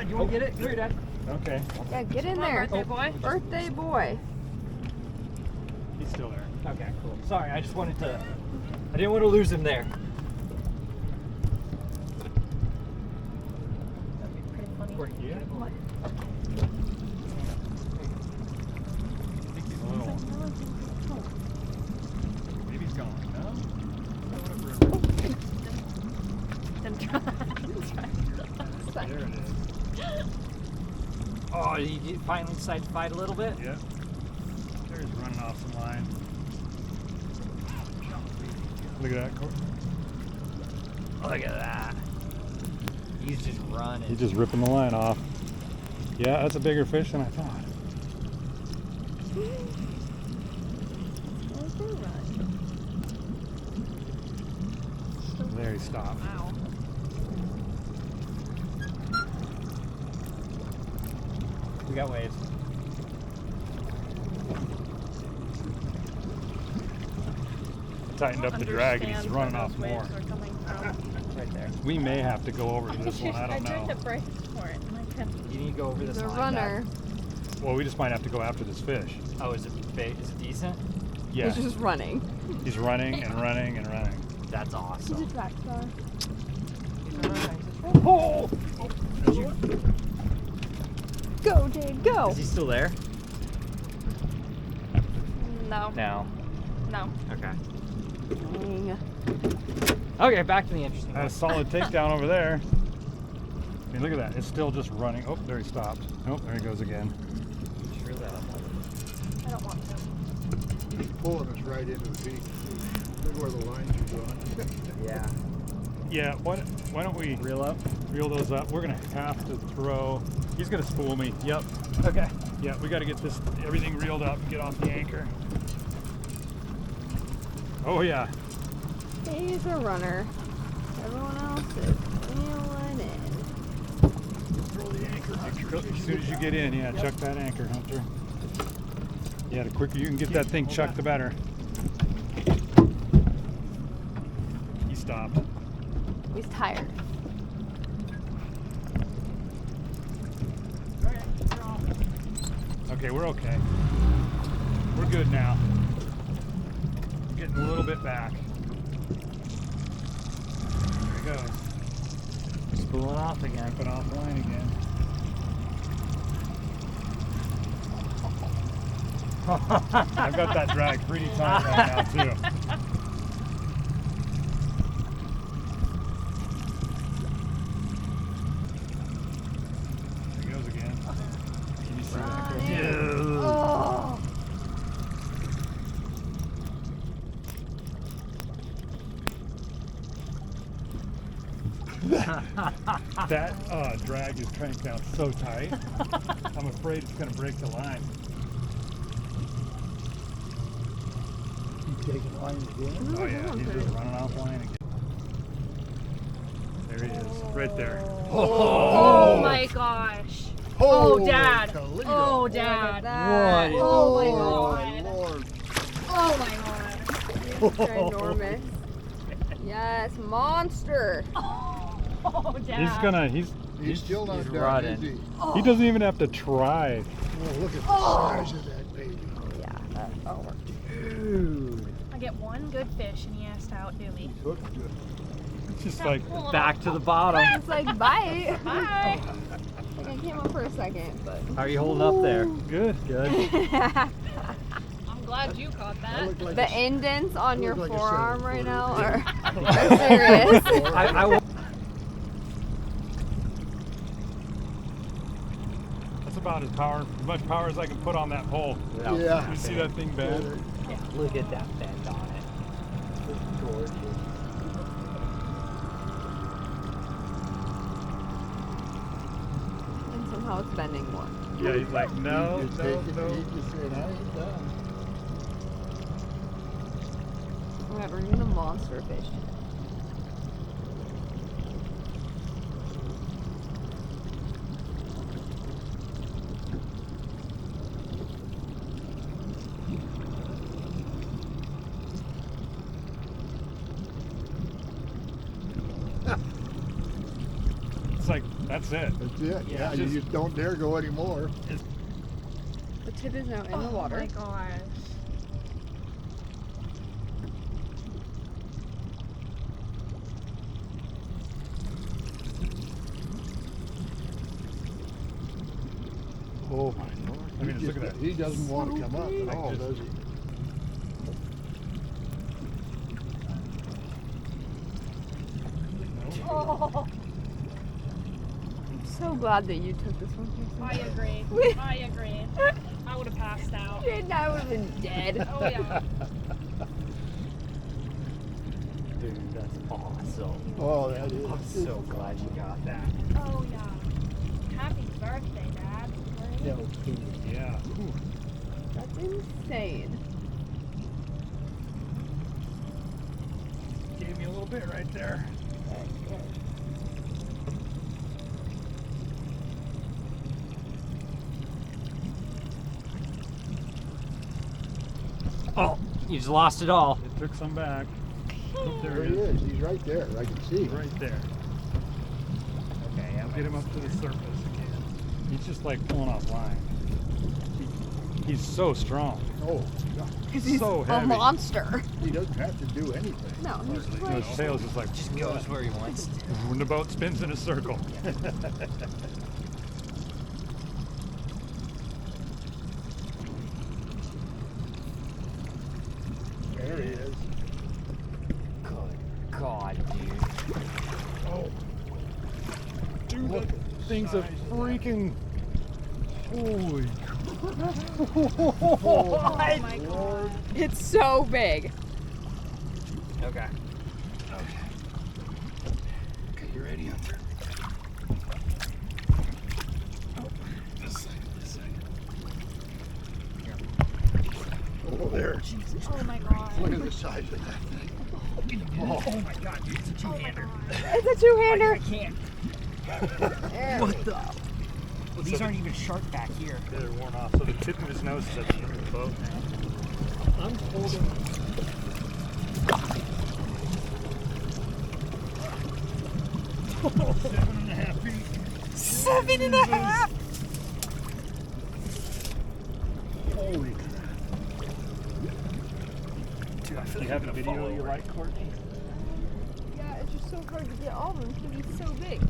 Dad, you want to get it? Come here, Dad. Okay. Yeah, get in there. Birthday boy. Birthday boy. He's still there. Okay, cool. Sorry, I just wanted to. I didn't want to lose him there. That'd be pretty funny. Where he at? What? I think he's a little. Maybe he's gone. No? Then try. There it is. Oh, you finally decided to fight a little bit? Yep. There's running off some line. Look at that. Look at that. He's just running. He's just ripping the line off. Yeah, that's a bigger fish than I thought. There he stopped. Wow. We got waves. Tightened up the drag and he's running off more. Right there. We may have to go over to this one. I don't I tried to know. brace for it and I couldn't. You need to go over this The line, runner. Dad. Well, we just might have to go after this fish. Oh, is it bait? Is it decent? Yeah. He's just running. He's running and running and running. That's He's a awesome. track star. Oh! Go, Jade, go. Is he still there? No. No. No. Okay. Dang. Okay, back to the interesting Had a one. solid takedown over there. I mean, look at that. It's still just running. Oh, there he stopped. Nope, there he goes again. Sure that. I don't want to. He's pulling us right into the beach. Look where the lines are going. Yeah. Yeah, why don't we Reel up. reel those up? We're going to have to throw. He's going to spool me. Yep. Okay. Yeah, we got to get this everything reeled up and get off the anchor. Oh, yeah. He's a runner. Everyone else is reeling in. Throw the anchor. As soon as you get in, yeah, chuck that anchor, Hunter. Yeah, the quicker you can get that thing chucked, the better. He stopped. He's tired. Okay, we're okay. We're good now. Getting a little bit back. There he goes. Spooling off again. Put offline again. I've got that drag pretty tight right now, too. There he goes again. Can you see that? Dude. Oh. That drag is cranked out so tight. I'm afraid it's going to break the line. Keep taking lines again. Oh yeah, he's just running off line again. There he is, right there. Oh my gosh. Oh, Dad. Toledo. Oh, Look at Dad. that. What? Oh my Oh, God. Lord. Oh my God. He's ginormous. Yes, monster. Oh, Dad. He's still not he's done, rotting. is he? He doesn't even have to try. Oh, look at the size of that baby. Yeah, that's over. Dude. I get one good fish and he has to outdo me. He's hooked good. It's just like, Back to the bottom. It's like, bite. Bye. Like I came up for a second, but. How are you holding up there? good. Good. I'm glad you caught That that. looked like The a- indents on your looked like a forearm seven right footer. now are serious. That's about as much power as I can put on that pole. Yeah. You see that thing bend? Yeah, look at that bend on it. It's gorgeous. And somehow it's bending more. Yeah, he's like, no, He's no, taking no. it, he's saying, I ain't done. Whatever, you're a monster fish. It's like, that's it. That's it. Yeah, Yeah, you just don't dare go anymore. The tip is now in the Oh water. my gosh. Oh my lord. I mean, He look at just- that. He doesn't want to come up at Like all, just- does he? Oh, I'm so glad that you took this one, I Kirsten. agree. I agree. I would have passed out. Dude, I would have been dead. Oh yeah. Dude, that's awesome. Oh, that is. I'm so glad you got that. Oh yeah. Happy birthday, Dad. Yeah. Ooh. That's insane. Gave me a little bit right there. Oh, you just lost it all. It took some back. Oh, there There he he is. is. He's right there. I can see. Right there. Okay, I'll get him up to the surface again. He's just like pulling off line. He's so strong. Oh, God. He's So a heavy. monster. He doesn't have to do anything. No, he's just You know, like, his tail's just like, Just goes where he wants to. when the boat spins in a circle. There he is. Good God, dude. Oh. Dude, Look that at the thing's a size of that. freaking. Holy. Oh my god. it's so big. Okay. Okay, you ready, Hunter? This side. Oh, there. Oh my god. Look at the size of that thing. Oh my God, dude, it's a two-hander. It's a two-hander. I can't. There What we the? go. Well, these aren't even sharp back here. They're worn off, so the tip of his nose is at the end of the boat now. I'm holding. Oh, 7.5 feet. 7.5. Holy crap. Dude, I feel Do you like have I'm a gonna video fall you over. like, Courtney? Yeah, it's just so hard to get all of them because he's so big.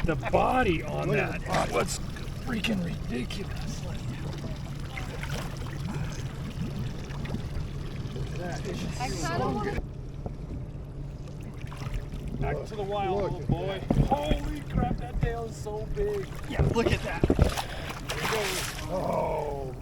The body on Look that at is the body. what's freaking ridiculous. That is I kind so of want good. to. Back to the wild, Look little at boy. Holy crap, that tail is so big. Yeah, look at that. Oh,